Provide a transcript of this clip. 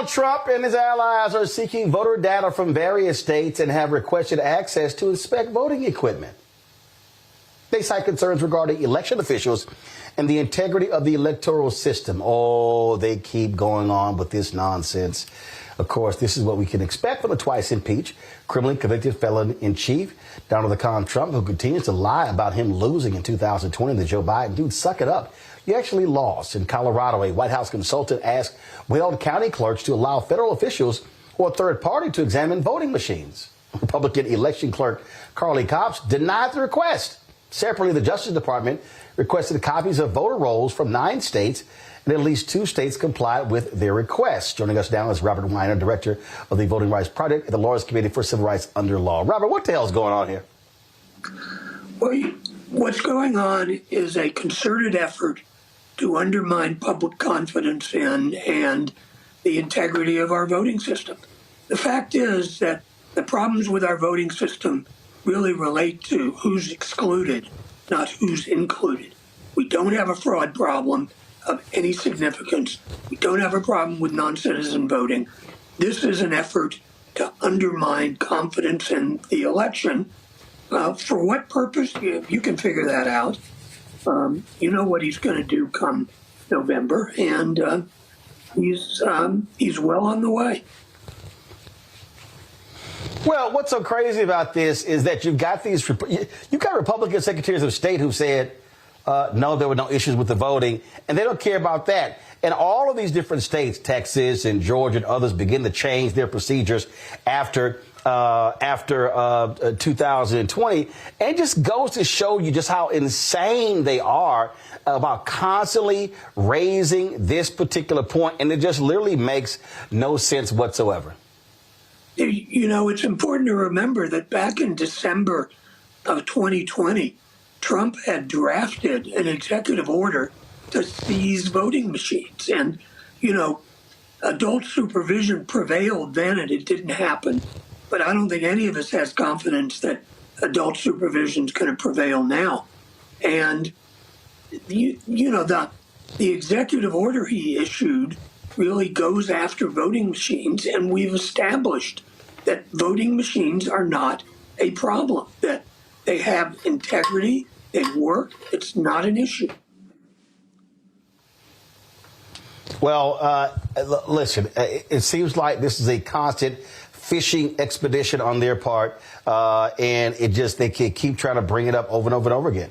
Donald Trump and his allies are seeking voter data from various states and have requested access to inspect voting equipment. They cite concerns regarding election officials and the integrity of the electoral system. Oh, they keep going on with this nonsense. Of course, this is what we can expect from the twice impeached, criminally convicted felon-in-chief, Donald Trump, who continues to lie about him losing in 2020 to Joe Biden. Dude, suck it up. You actually lost. In Colorado, a White House consultant asked Weld County clerks to allow federal officials or a third party to examine voting machines. Republican election clerk Carly Copps denied the request. Separately, the Justice Department requested copies of voter rolls from 9 states, and at least 2 states complied with their request. Joining us now is Robert Weiner, director of the Voting Rights Project at the Lawyers Committee for Civil Rights Under Law. Robert, what the hell is going on here? Well, what's going on is a concerted effort to undermine public confidence in and the integrity of our voting system. The fact is that the problems with our voting system really relate to who's excluded, not who's included. We don't have a fraud problem of any significance. We don't have a problem with non-citizen voting. This is an effort to undermine confidence in the election. For what purpose? You can figure that out. You know what he's going to do come November, and he's well on the way. Well, what's so crazy about this is that you've got Republican secretaries of state who said, no, there were no issues with the voting, and they don't care about that. And all of these different states, Texas and Georgia and others, begin to change their procedures after 2020. And it just goes to show you just how insane they are about constantly raising this particular point. And it just literally makes no sense whatsoever. You know, it's important to remember that back in December of 2020, Trump had drafted an executive order to seize voting machines. And, you know, adult supervision prevailed then and it didn't happen. But I don't think any of us has confidence that adult supervision is going to prevail now. And, you know, the executive order he issued really goes after voting machines, and we've established that voting machines are not a problem, that they have integrity, they work, it's not an issue. Well, listen, it seems like this is a constant fishing expedition on their part, and they keep trying to bring it up over and over and over again.